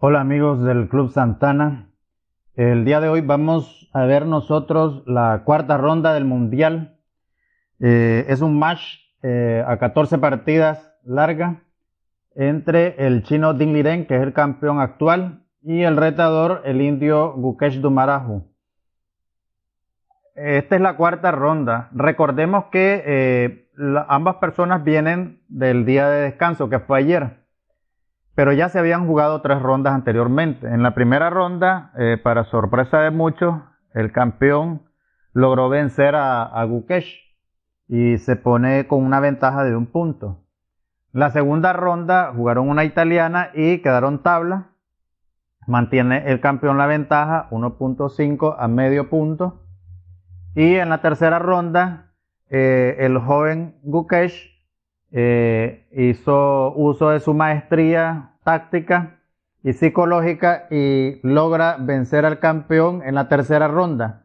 Hola amigos del Club Santana. El día de hoy vamos a ver nosotros la cuarta ronda del Mundial. Es un match a 14 partidas larga entre el chino Ding Liren, que es el campeón actual, y el retador, el indio Gukesh Dumarahu. Esta es la cuarta ronda. Recordemos que ambas personas vienen del día de descanso, que fue ayer, pero ya se habían jugado 3 rondas anteriormente. En la primera ronda, para sorpresa de muchos, el campeón logró vencer a Gukesh y se pone con una ventaja de 1 punto. La segunda ronda jugaron una italiana y quedaron tabla. Mantiene el campeón la ventaja 1.5 a medio punto. Y en la tercera ronda, el joven Gukesh hizo uso de su maestría táctica y psicológica y logra vencer al campeón en la tercera ronda.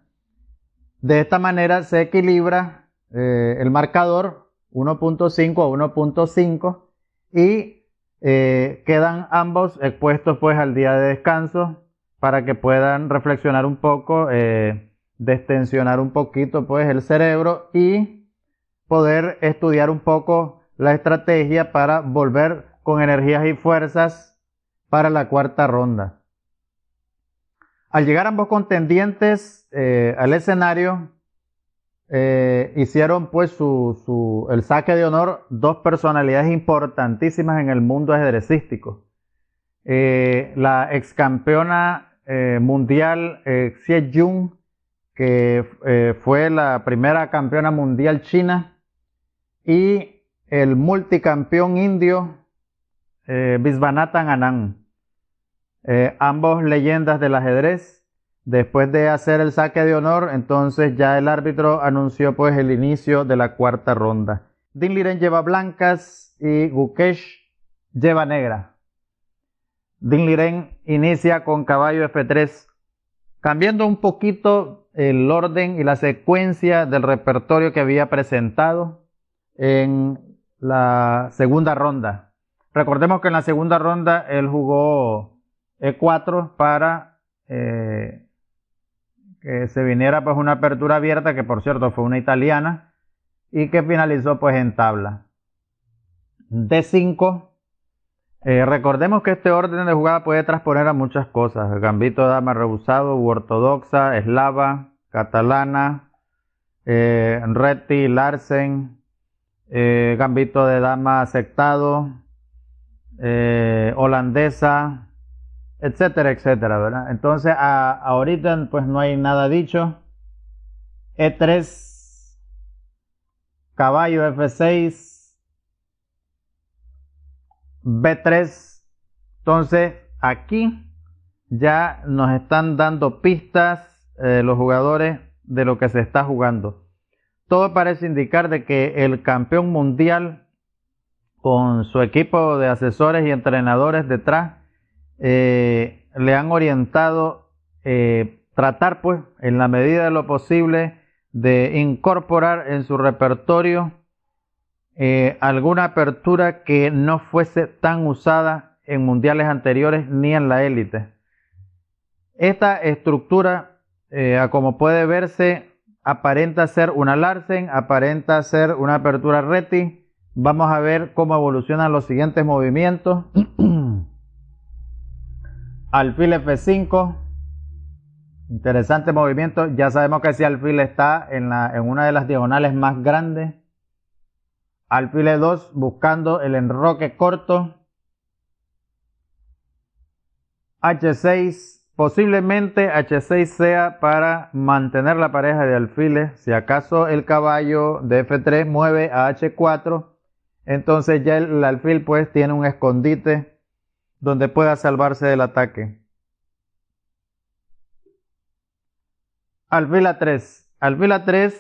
De esta manera se equilibra el marcador 1.5 a 1.5 y quedan ambos expuestos pues al día de descanso para que puedan reflexionar un poco, destensionar un poquito pues el cerebro y poder estudiar un poco la estrategia para volver con energías y fuerzas para la cuarta ronda. Al llegar ambos contendientes al escenario, hicieron pues el saque de honor dos personalidades importantísimas en el mundo ajedrecístico. La ex campeona mundial Xie Jun, que fue la primera campeona mundial china, y el multicampeón indio Viswanathan Anand, ambos leyendas del ajedrez. Después de hacer el saque de honor, entonces ya el árbitro anunció pues el inicio de la cuarta ronda. Ding Liren lleva blancas y Gukesh lleva negra. Ding Liren inicia con caballo F3, cambiando un poquito el orden y la secuencia del repertorio que había presentado en la segunda ronda. Recordemos que en la segunda ronda él jugó E4 para que se viniera pues una apertura abierta, que por cierto fue una italiana, y que finalizó pues en tabla. D5. Recordemos que este orden de jugada puede transponer a muchas cosas: el gambito de dama rebusado u ortodoxa, eslava, catalana, Reti, Larsen, gambito de dama aceptado, holandesa, etcétera, etcétera, ¿verdad? Entonces, ahorita pues no hay nada dicho. E3, caballo F6, B3. Entonces, aquí ya nos están dando pistas los jugadores de lo que se está jugando. Todo parece indicar de que el campeón mundial, con su equipo de asesores y entrenadores detrás, le han orientado tratar pues en la medida de lo posible de incorporar en su repertorio alguna apertura que no fuese tan usada en mundiales anteriores ni en la élite. Esta estructura, como puede verse, aparenta ser una Larsen, aparenta ser una apertura Reti. Vamos a ver cómo evolucionan los siguientes movimientos. Alfil F5, interesante movimiento. Ya sabemos que ese alfil está en una de las diagonales más grandes. Alfil E2, buscando el enroque corto. H6, posiblemente H6 sea para mantener la pareja de alfiles. Si acaso el caballo de F3 mueve a H4, entonces ya el alfil pues tiene un escondite donde pueda salvarse del ataque. Alfil A3. Alfil A3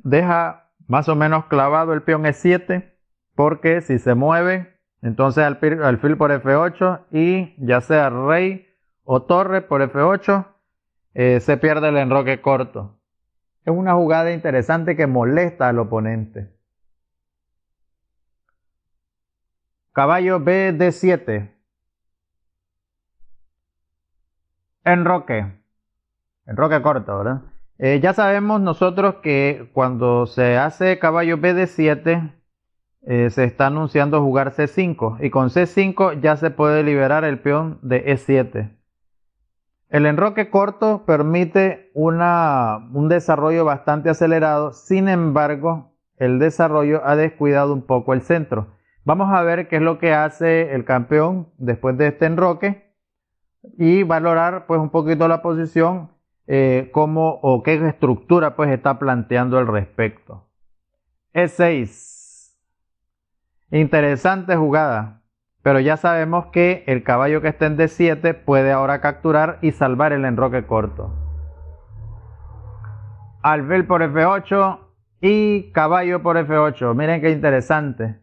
deja más o menos clavado el peón E7, porque si se mueve, entonces alfil por F8 y ya sea rey o torre por F8, se pierde el enroque corto. Es una jugada interesante que molesta al oponente. Caballo B, D7. Enroque. Enroque corto, ¿verdad? Ya sabemos nosotros que cuando se hace caballo BD7, se está anunciando jugar C5 y con C5 ya se puede liberar el peón de E7. El enroque corto permite un desarrollo bastante acelerado, sin embargo, el desarrollo ha descuidado un poco el centro. Vamos a ver qué es lo que hace el campeón después de este enroque y valorar pues un poquito la posición, cómo o qué estructura pues está planteando al respecto. E6. Interesante jugada, pero ya sabemos que el caballo que está en D7 puede ahora capturar y salvar el enroque corto. Alfil por F8 y caballo por F8. Miren qué interesante.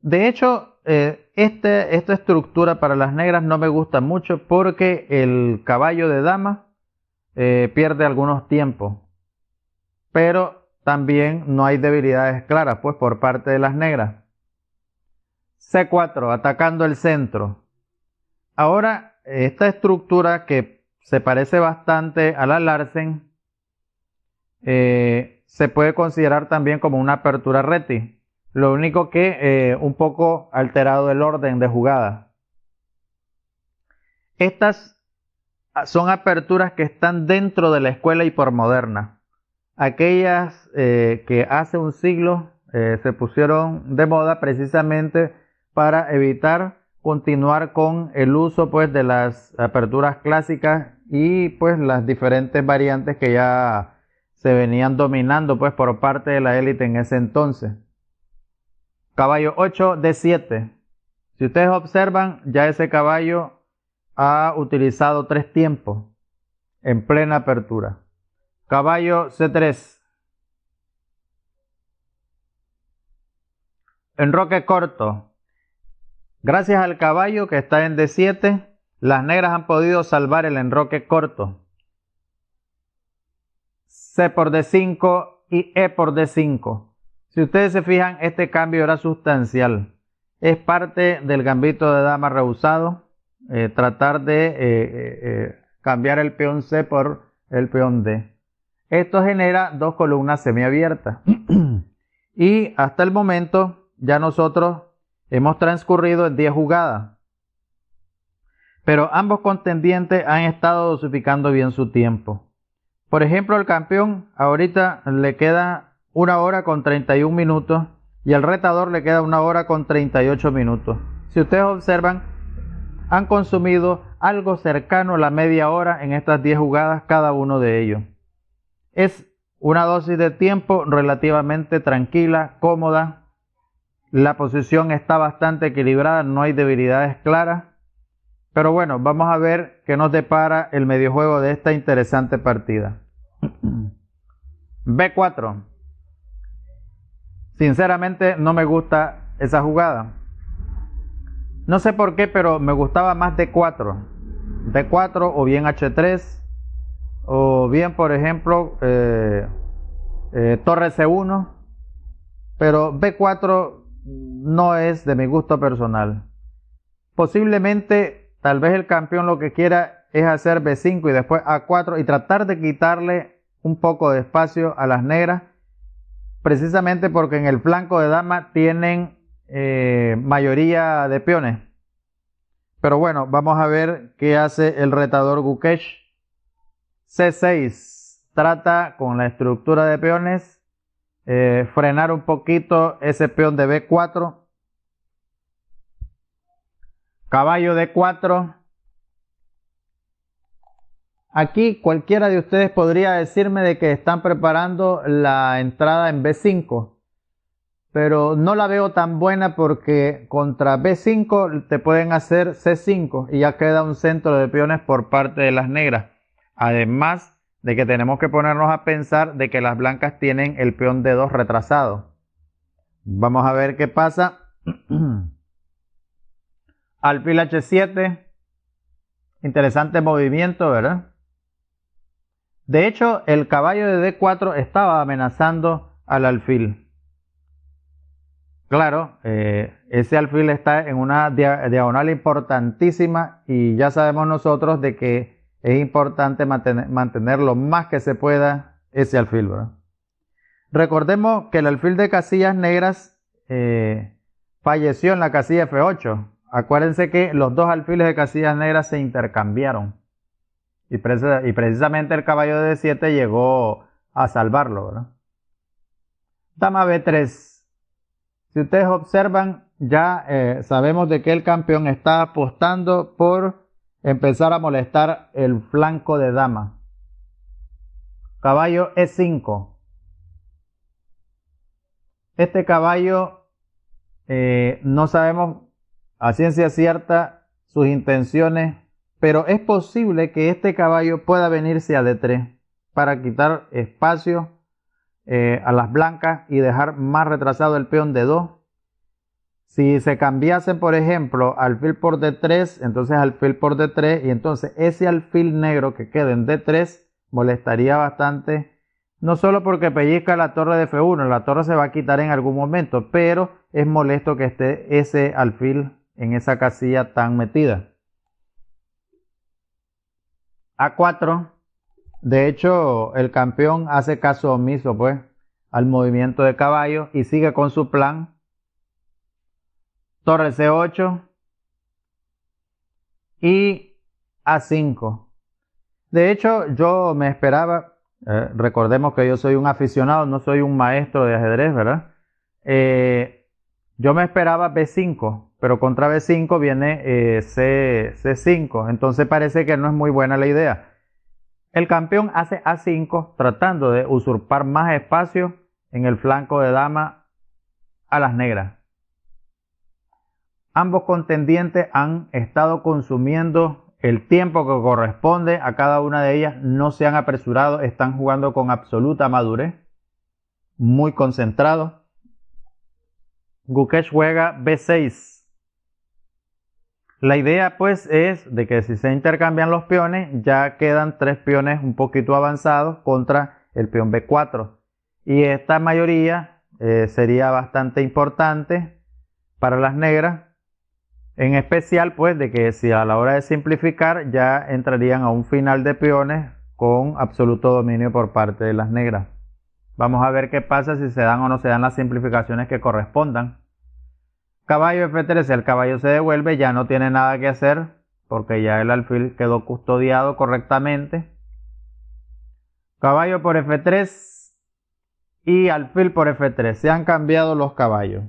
De hecho, esta estructura para las negras no me gusta mucho porque el caballo de dama pierde algunos tiempos. Pero también no hay debilidades claras pues por parte de las negras. C4, atacando el centro. Ahora, esta estructura que se parece bastante a la Larsen, se puede considerar también como una apertura reti. Lo único que un poco alterado el orden de jugada. Estas son aperturas que están dentro de la escuela hipermoderna. Aquellas que hace un siglo se pusieron de moda precisamente para evitar continuar con el uso pues de las aperturas clásicas y pues las diferentes variantes que ya se venían dominando pues por parte de la élite en ese entonces. Caballo 8 D7. Si ustedes observan, ya ese caballo ha utilizado 3 tiempos en plena apertura. Caballo C3. Enroque corto. Gracias al caballo que está en D7, las negras han podido salvar el enroque corto. C por D5 y E por D5. Si ustedes se fijan, este cambio era sustancial. Es parte del gambito de dama rehusado. Tratar de cambiar el peón C por el peón D. Esto genera dos columnas semiabiertas. Y hasta el momento ya nosotros hemos transcurrido en 10 jugadas. Pero ambos contendientes han estado dosificando bien su tiempo. Por ejemplo, el campeón ahorita le queda 1 hora con 31 minutos y al retador le queda 1 hora con 38 minutos. Si ustedes observan, han consumido algo cercano a la media hora en estas 10 jugadas cada uno de ellos. Es una dosis de tiempo relativamente tranquila, cómoda. La posición está bastante equilibrada, no hay debilidades claras. Pero bueno, vamos a ver qué nos depara el mediojuego de esta interesante partida. B4. Sinceramente no me gusta esa jugada. No sé por qué, pero me gustaba más D4. D4 o bien H3. O bien, por ejemplo, torre C1. Pero B4 no es de mi gusto personal. Posiblemente, tal vez el campeón lo que quiera es hacer B5 y después A4 y tratar de quitarle un poco de espacio a las negras, precisamente porque en el flanco de dama tienen mayoría de peones. Pero bueno, vamos a ver qué hace el retador Gukesh. C6 trata con la estructura de peones frenar un poquito ese peón de B4. Caballo D4. Aquí cualquiera de ustedes podría decirme de que están preparando la entrada en B5, pero no la veo tan buena porque contra B5 te pueden hacer C5 y ya queda un centro de peones por parte de las negras. Además de que tenemos que ponernos a pensar de que las blancas tienen el peón D2 retrasado. Vamos a ver qué pasa. Alfil H7. Interesante movimiento, ¿verdad? De hecho, el caballo de D4 estaba amenazando al alfil. Claro, ese alfil está en una diagonal importantísima y ya sabemos nosotros de que es importante mantener lo más que se pueda ese alfil, ¿verdad? Recordemos que el alfil de casillas negras falleció en la casilla F8. Acuérdense que los dos alfiles de casillas negras se intercambiaron y precisamente el caballo de D7 llegó a salvarlo, ¿verdad? Dama B3. Si ustedes observan, ya sabemos de que el campeón está apostando por empezar a molestar el flanco de dama. Caballo E5. Este caballo no sabemos a ciencia cierta sus intenciones, pero es posible que este caballo pueda venirse a D3 para quitar espacio a las blancas y dejar más retrasado el peón D2. Si se cambiasen, por ejemplo, alfil por D3, entonces alfil por D3, y entonces ese alfil negro que queda en D3 molestaría bastante, no solo porque pellizca la torre de F1, la torre se va a quitar en algún momento, pero es molesto que esté ese alfil en esa casilla tan metida. A4. De hecho, el campeón hace caso omiso, pues, al movimiento de caballo y sigue con su plan. Torre C8 y A5. De hecho, yo me esperaba, recordemos que yo soy un aficionado, no soy un maestro de ajedrez, ¿verdad? Yo me esperaba B5, pero contra B5 viene C5, entonces parece que no es muy buena la idea. El campeón hace A5 tratando de usurpar más espacio en el flanco de dama a las negras. Ambos contendientes han estado consumiendo el tiempo que corresponde a cada una de ellas, no se han apresurado, están jugando con absoluta madurez, muy concentrados. Gukesh juega B6. La idea pues es de que si se intercambian los peones, ya quedan 3 peones un poquito avanzados contra el peón B4. Y esta mayoría sería bastante importante para las negras, en especial pues de que si a la hora de simplificar ya entrarían a un final de peones con absoluto dominio por parte de las negras. Vamos a ver qué pasa si se dan o no se dan las simplificaciones que correspondan. Caballo F3, el caballo se devuelve, ya no tiene nada que hacer porque ya el alfil quedó custodiado correctamente. Caballo por F3 y alfil por F3, se han cambiado los caballos.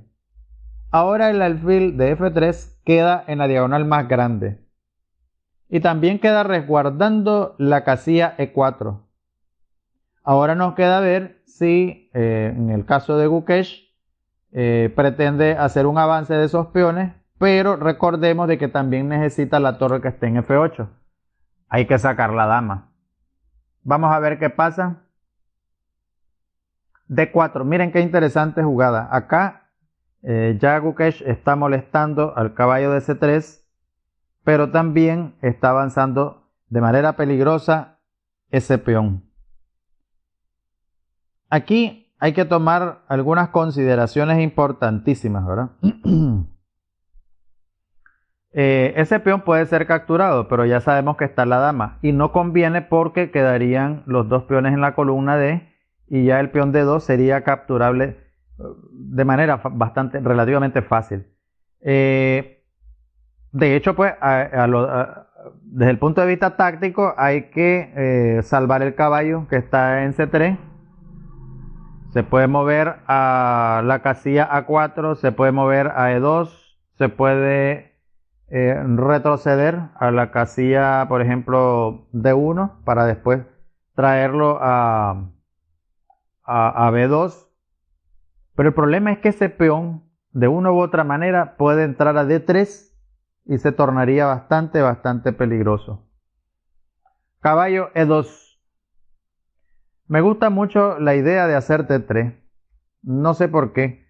Ahora el alfil de F3 queda en la diagonal más grande y también queda resguardando la casilla E4. Ahora nos queda ver si en el caso de Gukesh pretende hacer un avance de esos peones, pero recordemos de que también necesita la torre que esté en F8. Hay que sacar la dama. Vamos a ver qué pasa. D4, miren qué interesante jugada. Acá ya Gukesh está molestando al caballo de C3, pero también está avanzando de manera peligrosa ese peón. Aquí hay que tomar algunas consideraciones importantísimas, ¿verdad? Ese peón puede ser capturado, pero ya sabemos que está la dama y no conviene porque quedarían los dos peones en la columna D y ya el peón D2 sería capturable de manera relativamente fácil. De hecho, pues, desde el punto de vista táctico hay que salvar el caballo que está en C3. Se puede mover a la casilla A4, se puede mover a E2, se puede retroceder a la casilla, por ejemplo, D1 para después traerlo a B2. Pero el problema es que ese peón, de una u otra manera, puede entrar a D3 y se tornaría bastante peligroso. Caballo E2. Me gusta mucho la idea de hacer T3. No sé por qué,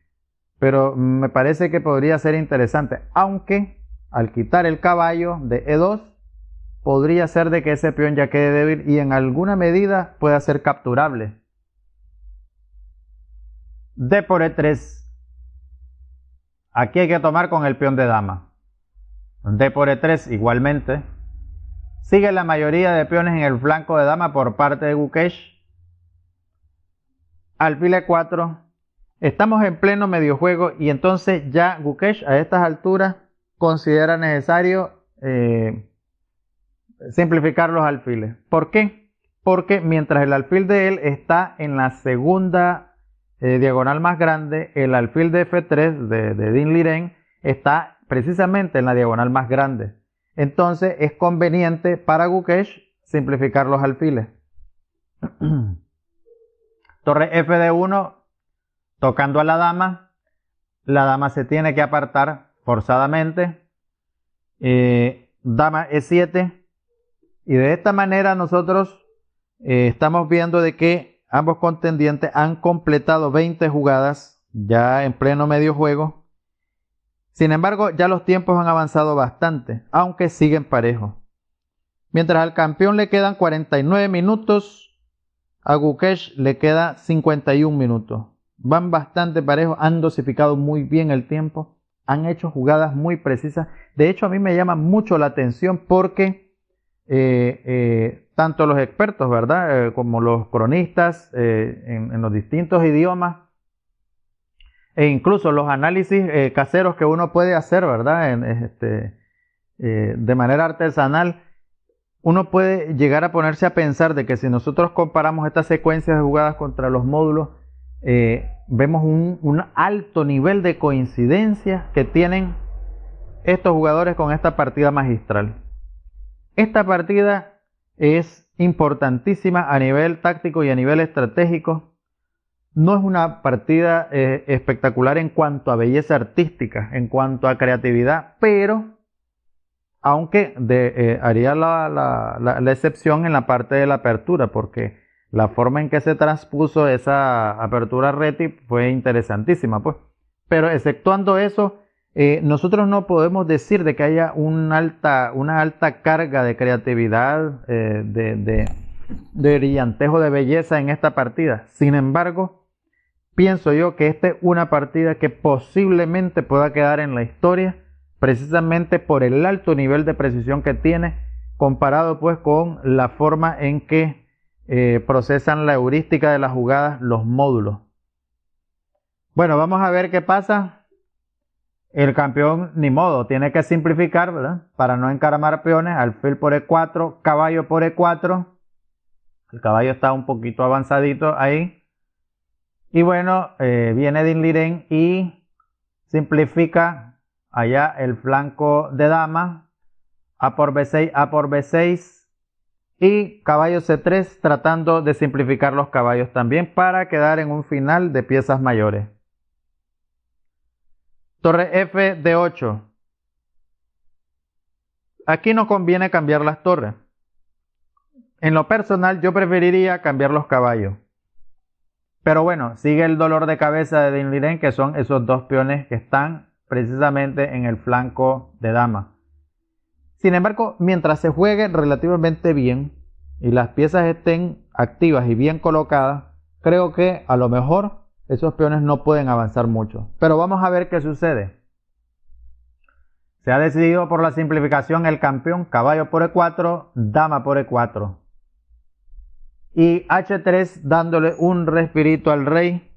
pero me parece que podría ser interesante. Aunque al quitar el caballo de E2, podría ser de que ese peón ya quede débil y en alguna medida pueda ser capturable. D por E3. Aquí hay que tomar con el peón de dama. D por E3 igualmente. Sigue la mayoría de peones en el flanco de dama por parte de Gukesh. Alfil E4. Estamos en pleno medio juego y entonces ya Gukesh a estas alturas considera necesario simplificar los alfiles. ¿Por qué? Porque mientras el alfil de él está en la segunda diagonal más grande, el alfil de F3 de Din Liren está precisamente en la diagonal más grande. Entonces es conveniente para Gukesh simplificar los alfiles. Torre F de 1 tocando a la dama se tiene que apartar forzadamente. Dama E7 y de esta manera nosotros estamos viendo de que ambos contendientes han completado 20 jugadas ya en pleno medio juego. Sin embargo, ya los tiempos han avanzado bastante, aunque siguen parejos. Mientras al campeón le quedan 49 minutos, a Gukesh le queda 51 minutos. Van bastante parejos, han dosificado muy bien el tiempo, han hecho jugadas muy precisas. De hecho, a mí me llama mucho la atención porque tanto los expertos, ¿verdad? Como los cronistas en los distintos idiomas, e incluso los análisis caseros que uno puede hacer, ¿verdad? De manera artesanal, uno puede llegar a ponerse a pensar de que si nosotros comparamos estas secuencias de jugadas contra los módulos, vemos un alto nivel de coincidencia que tienen estos jugadores con esta partida magistral. Esta partida es importantísima a nivel táctico y a nivel estratégico. No es una partida espectacular en cuanto a belleza artística, en cuanto a creatividad, pero aunque haría la excepción en la parte de la apertura, porque la forma en que se transpuso esa apertura reti fue interesantísima, pues. Pero exceptuando eso, nosotros no podemos decir de que haya una alta carga de creatividad, de brillantejo, de belleza en esta partida. Sin embargo, pienso yo que esta es una partida que posiblemente pueda quedar en la historia, precisamente por el alto nivel de precisión que tiene, comparado pues con la forma en que procesan la heurística de las jugadas los módulos. Bueno, vamos a ver qué pasa. El campeón, ni modo, tiene que simplificar, ¿verdad? Para no encaramar peones. Alfil por E4, caballo por E4. El caballo está un poquito avanzadito ahí. Y bueno, viene Din Liren y simplifica allá el flanco de dama. A por B6, A por B6. Y caballo C3, tratando de simplificar los caballos también para quedar en un final de piezas mayores. Torre F de 8. Aquí no conviene cambiar las torres. En lo personal yo preferiría cambiar los caballos. Pero bueno, sigue el dolor de cabeza de Din Liren, que son esos dos peones que están precisamente en el flanco de dama. Sin embargo, mientras se juegue relativamente bien y las piezas estén activas y bien colocadas, creo que a lo mejor esos peones no pueden avanzar mucho. Pero vamos a ver qué sucede. Se ha decidido por la simplificación el campeón, caballo por E4, dama por E4. Y H3 dándole un respirito al rey.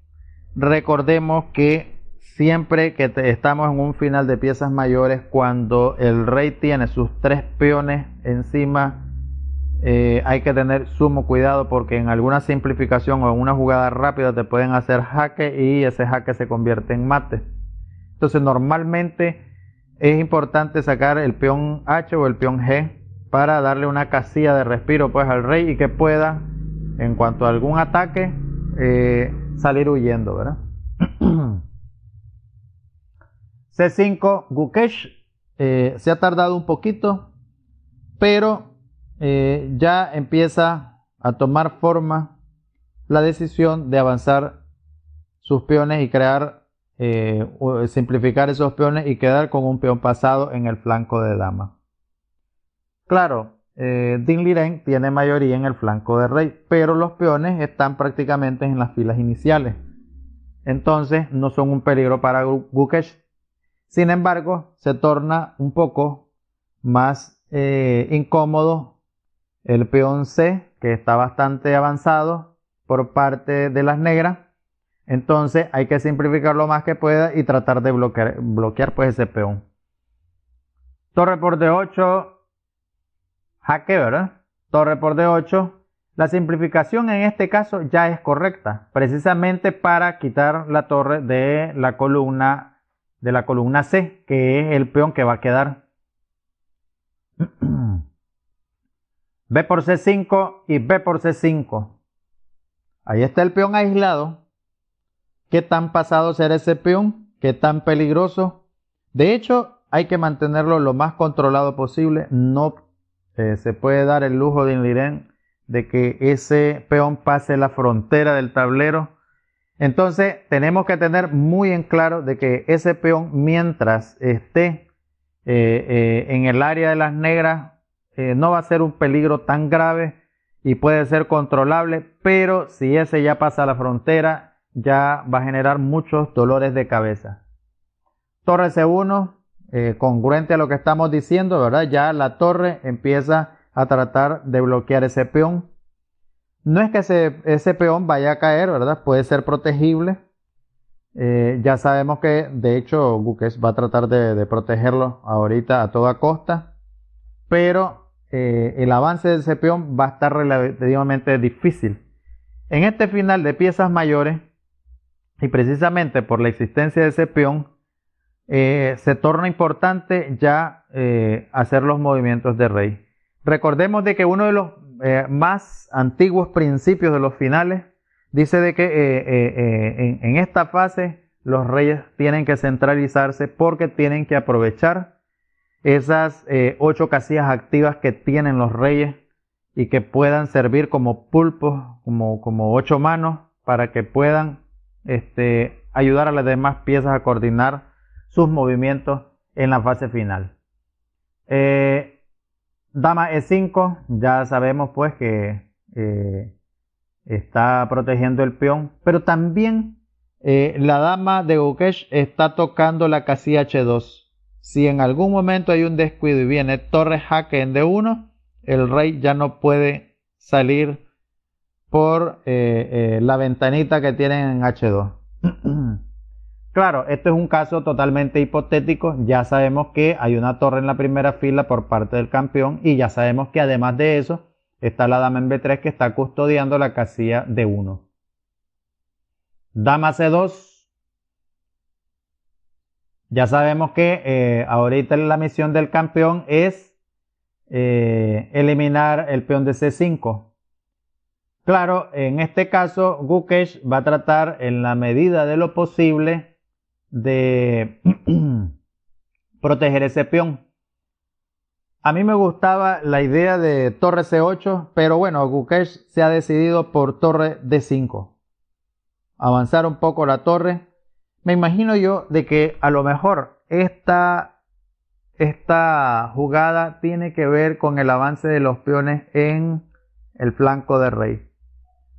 Recordemos que siempre que estamos en un final de piezas mayores, cuando el rey tiene sus tres peones encima, hay que tener sumo cuidado porque en alguna simplificación o en una jugada rápida te pueden hacer jaque y ese jaque se convierte en mate. Entonces normalmente es importante sacar el peón H o el peón G para darle una casilla de respiro pues al rey y que pueda, en cuanto a algún ataque, salir huyendo, ¿verdad? C5, Gukesh se ha tardado un poquito, pero ya empieza a tomar forma la decisión de avanzar sus peones y crear, simplificar esos peones y quedar con un peón pasado en el flanco de dama. Claro, Din Liren tiene mayoría en el flanco de rey, pero los peones están prácticamente en las filas iniciales. Entonces no son un peligro para Gukesh. Sin embargo, se torna un poco más incómodo el peón C, que está bastante avanzado por parte de las negras. Entonces hay que simplificar lo más que pueda y tratar de bloquear pues ese peón. Torre por D8, jaque, ¿verdad? Torre por D8. La simplificación en este caso ya es correcta, precisamente para quitar la torre de la columna C, que es el peón que va a quedar. B por C5 y B por C5. Ahí está el peón aislado. ¿Qué tan pasado será ese peón? ¿Qué tan peligroso? De hecho, hay que mantenerlo lo más controlado posible. No se puede dar el lujo de que ese peón pase la frontera del tablero. Entonces, tenemos que tener muy en claro de que ese peón, mientras esté en el área de las negras, no va a ser un peligro tan grave y puede ser controlable, pero si ese ya pasa la frontera, ya va a generar muchos dolores de cabeza. Torre C1, congruente a lo que estamos diciendo, ¿verdad? Ya la torre empieza a tratar de bloquear ese peón. No es que ese peón vaya a caer, ¿verdad? Puede ser protegible. Ya sabemos que, de hecho, Gukesh va a tratar de protegerlo ahorita a toda costa, pero el avance de ese peón va a estar relativamente difícil. En este final de piezas mayores, y precisamente por la existencia de ese peón, se torna importante ya hacer los movimientos de rey. Recordemos de que uno de los más antiguos principios de los finales dice de que en esta fase los reyes tienen que centralizarse porque tienen que aprovechar esas 8 casillas activas que tienen los reyes y que puedan servir como pulpos, como 8 manos, para que puedan ayudar a las demás piezas a coordinar sus movimientos en la fase final. Dama E5, ya sabemos pues que está protegiendo el peón, pero también la dama de Gukesh está tocando la casilla H2. Si en algún momento hay un descuido y viene torre jaque en D1, el rey ya no puede salir por la ventanita que tienen en H2. Claro, esto es un caso totalmente hipotético. Ya sabemos que hay una torre en la primera fila por parte del campeón y ya sabemos que además de eso está la dama en B3 que está custodiando la casilla D1. Dama C2. Ya sabemos que ahorita la misión del campeón es eliminar el peón de C5. Claro, en este caso Gukesh va a tratar en la medida de lo posible de proteger ese peón. A mí me gustaba la idea de torre C8, pero bueno, Gukesh se ha decidido por torre D5. Avanzar un poco la torre. Me imagino yo de que a lo mejor esta jugada tiene que ver con el avance de los peones en el flanco de rey.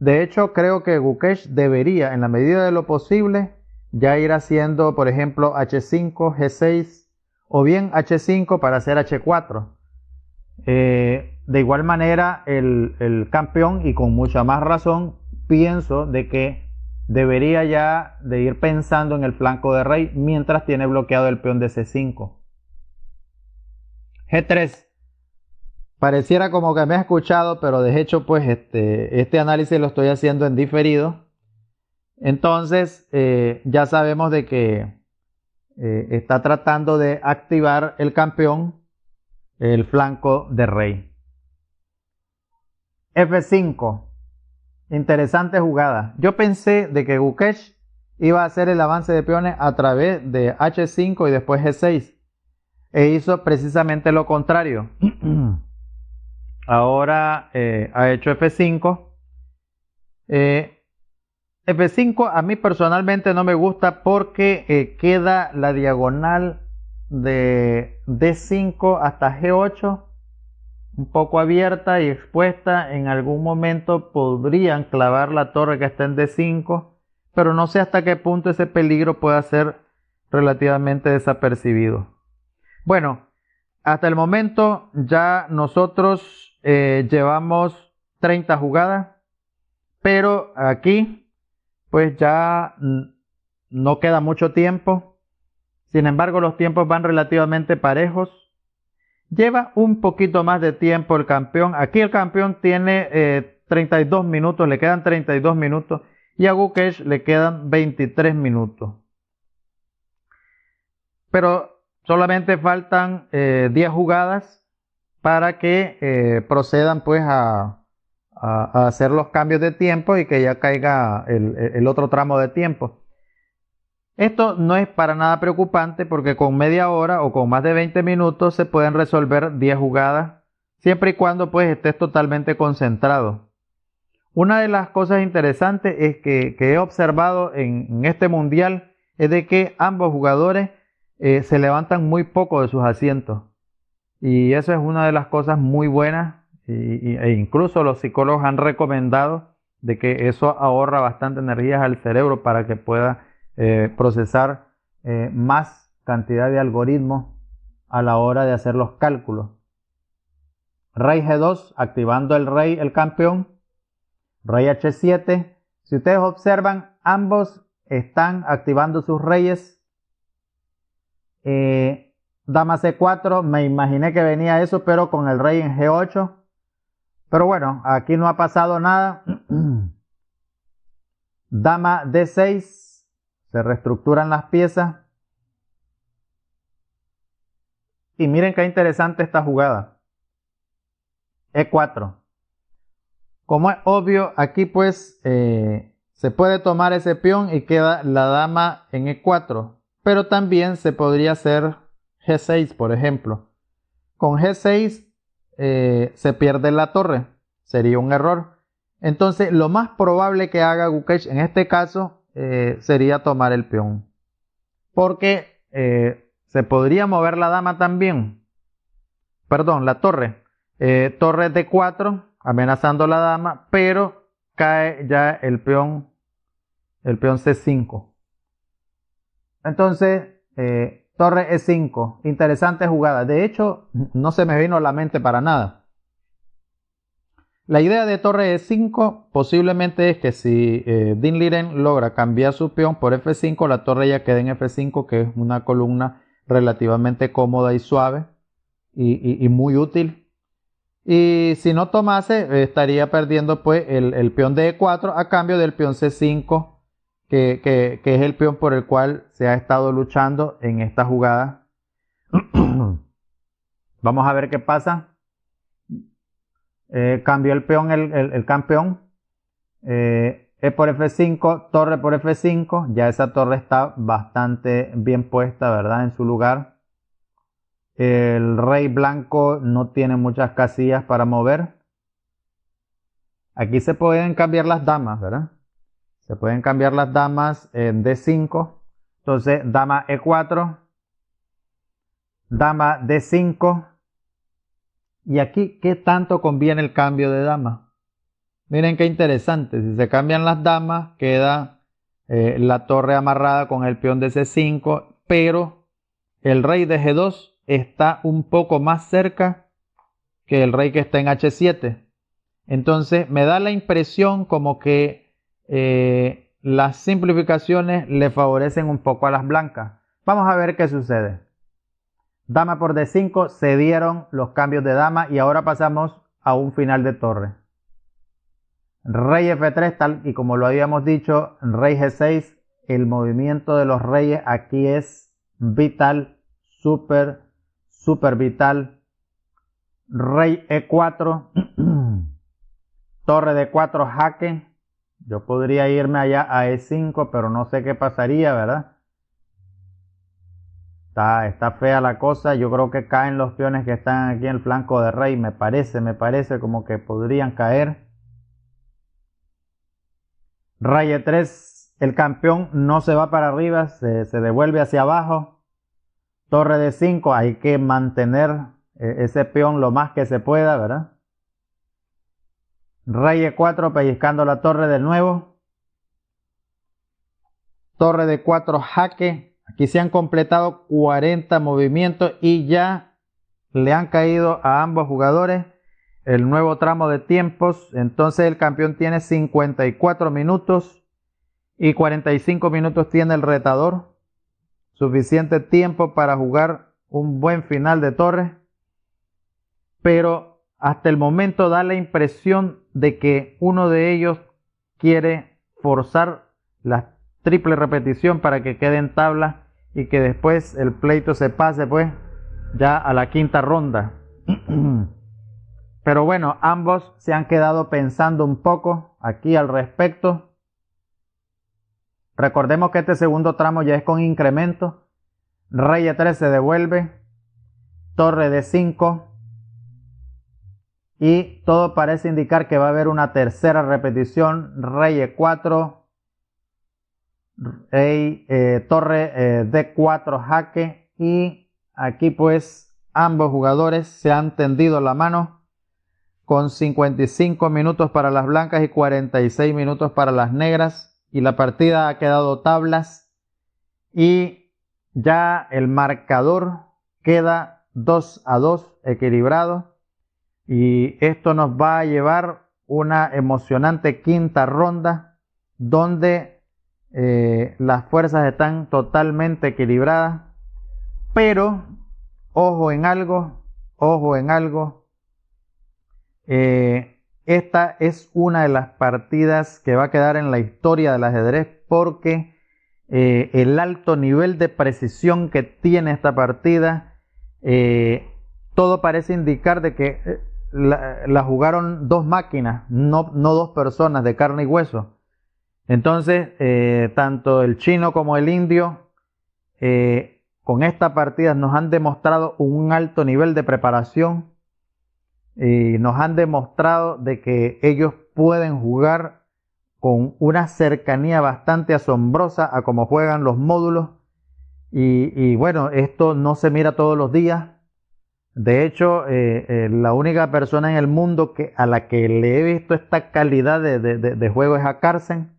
De hecho, creo que Gukesh debería, en la medida de lo posible, ya ir haciendo, por ejemplo, H5, G6 o bien H5 para hacer H4. De igual manera, el campeón, y con mucha más razón, pienso de que debería ya de ir pensando en el flanco de rey mientras tiene bloqueado el peón de C5. G3. Pareciera como que me ha escuchado, pero de hecho pues este análisis lo estoy haciendo en diferido. Entonces ya sabemos de que está tratando de activar el campeón el flanco de rey. F5. Interesante jugada. Yo pensé de que Gukesh iba a hacer el avance de peones a través de H5 y después G6. E hizo precisamente lo contrario. Ahora ha hecho F5. F5 a mí personalmente no me gusta porque queda la diagonal de D5 hasta G8 un poco abierta y expuesta. En algún momento podrían clavar la torre que está en D5, pero no sé hasta qué punto ese peligro pueda ser relativamente desapercibido. Bueno, hasta el momento ya nosotros llevamos 30 jugadas, pero aquí pues ya no queda mucho tiempo. Sin embargo, los tiempos van relativamente parejos. Lleva un poquito más de tiempo el campeón. Aquí el campeón tiene 32 minutos, le quedan 32 minutos y a Gukesh le quedan 23 minutos. Pero solamente faltan 10 jugadas para que procedan pues a hacer los cambios de tiempo y que ya caiga el otro tramo de tiempo. Esto no es para nada preocupante porque con media hora o con más de 20 minutos se pueden resolver 10 jugadas, siempre y cuando pues estés totalmente concentrado. Una de las cosas interesantes es que he observado en este mundial es de que ambos jugadores se levantan muy poco de sus asientos. Y eso es una de las cosas muy buenas e incluso los psicólogos han recomendado de que eso ahorra bastante energías al cerebro para que pueda procesar más cantidad de algoritmos a la hora de hacer los cálculos. Rey G2, activando el rey, el campeón. Rey H7. Si ustedes observan, ambos están activando sus reyes. Dama C4, me imaginé que venía eso, pero con el rey en G8. Pero bueno, aquí no ha pasado nada. Dama D6. Se reestructuran las piezas. Y miren qué interesante esta jugada. E4. Como es obvio, aquí pues se puede tomar ese peón y queda la dama en E4. Pero también se podría hacer G6, por ejemplo. Con G6 se pierde la torre. Sería un error. Entonces, lo más probable que haga Gukesh en este caso sería tomar el peón. Porque se podría mover la dama también. Perdón, la torre. Torre D4, amenazando la dama, pero cae ya el peón C5. Entonces, torre E5, interesante jugada. De hecho, no se me vino a la mente para nada. La idea de torre E5 posiblemente es que si Dean Liren logra cambiar su peón por F5, la torre ya queda en F5, que es una columna relativamente cómoda y suave y muy útil. Y si no tomase, estaría perdiendo pues el peón de E4 a cambio del peón C5, que es el peón por el cual se ha estado luchando en esta jugada. Vamos a ver qué pasa. Cambió el peón el campeón. E por F5, torre por F5. Ya esa torre está bastante bien puesta, ¿verdad? En su lugar. El rey blanco no tiene muchas casillas para mover. Aquí se pueden cambiar las damas, ¿verdad? Se pueden cambiar las damas en D5. Entonces, dama E4. Dama D5. Y aquí, ¿qué tanto conviene el cambio de dama? Miren qué interesante. Si se cambian las damas, queda la torre amarrada con el peón de C5, pero el rey de G2 está un poco más cerca que el rey que está en H7. Entonces, me da la impresión como que las simplificaciones le favorecen un poco a las blancas. Vamos a ver qué sucede. Dama por D5, se dieron los cambios de dama y ahora pasamos a un final de torre. Rey F3, tal y como lo habíamos dicho, rey G6, el movimiento de los reyes aquí es vital, súper vital. Rey E4, torre D4, jaque. Yo podría irme allá a E5, pero no sé qué pasaría, ¿verdad? Está fea la cosa. Yo creo que caen los peones que están aquí en el flanco de rey. Me parece como que podrían caer. Rey E3. El campeón no se va para arriba. Se devuelve hacia abajo. Torre D5. Hay que mantener ese peón lo más que se pueda, ¿verdad? Rey E4 pellizcando la torre de nuevo. Torre D4 jaque. Aquí se han completado 40 movimientos y ya le han caído a ambos jugadores el nuevo tramo de tiempos. Entonces el campeón tiene 54 minutos y 45 minutos tiene el retador. Suficiente tiempo para jugar un buen final de torre. Pero hasta el momento da la impresión de que uno de ellos quiere forzar la triple repetición para que quede en tabla y que después el pleito se pase pues ya a la quinta ronda. Pero bueno, ambos se han quedado pensando un poco aquí al respecto. Recordemos que este segundo tramo ya es con incremento. Rey E3 se devuelve, torre D5 y todo parece indicar que va a haber una tercera repetición. Rey E4, torre D4 jaque, y aquí pues ambos jugadores se han tendido la mano con 55 minutos para las blancas y 46 minutos para las negras, y la partida ha quedado tablas y ya el marcador queda 2-2 equilibrado, y esto nos va a llevar una emocionante quinta ronda donde las fuerzas están totalmente equilibradas. Pero ojo en algo, esta es una de las partidas que va a quedar en la historia del ajedrez, porque el alto nivel de precisión que tiene esta partida, todo parece indicar de que la jugaron dos máquinas, no dos personas de carne y hueso. Entonces, tanto el chino como el indio, con esta partida nos han demostrado un alto nivel de preparación y nos han demostrado de que ellos pueden jugar con una cercanía bastante asombrosa a cómo juegan los módulos. Y bueno, esto no se mira todos los días. De hecho, la única persona en el mundo a la que le he visto esta calidad de juego es a Carlsen.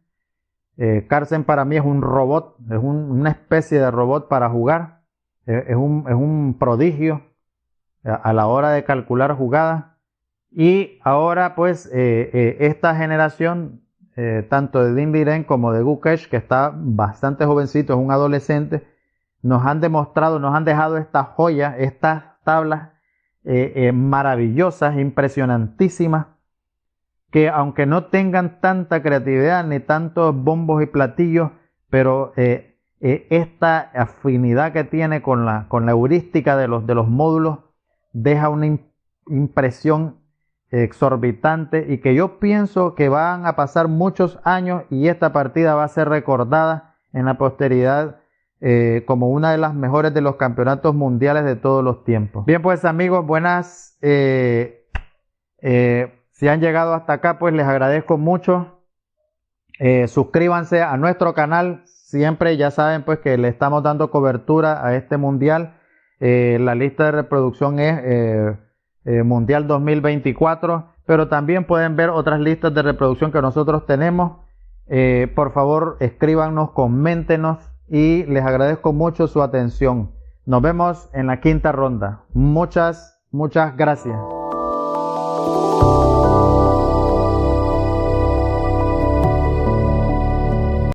Carlsen para mí es un robot, es una especie de robot para jugar. Es un prodigio a la hora de calcular jugadas. Y ahora pues esta generación, tanto de Dinh Liren como de Gukesh, que está bastante jovencito, es un adolescente, nos han demostrado, nos han dejado estas joyas, estas tablas maravillosas, impresionantísimas, que aunque no tengan tanta creatividad ni tantos bombos y platillos, pero esta afinidad que tiene con la heurística de los módulos deja una impresión exorbitante, y que yo pienso que van a pasar muchos años y esta partida va a ser recordada en la posteridad como una de las mejores de los campeonatos mundiales de todos los tiempos. Bien, pues amigos, buenas. Si han llegado hasta acá, pues les agradezco mucho. Suscríbanse a nuestro canal. Siempre ya saben pues que le estamos dando cobertura a este mundial. La lista de reproducción es Mundial 2024, pero también pueden ver otras listas de reproducción que nosotros tenemos. Por favor, escríbanos, coméntenos, y les agradezco mucho su atención. Nos vemos en la quinta ronda. Muchas gracias.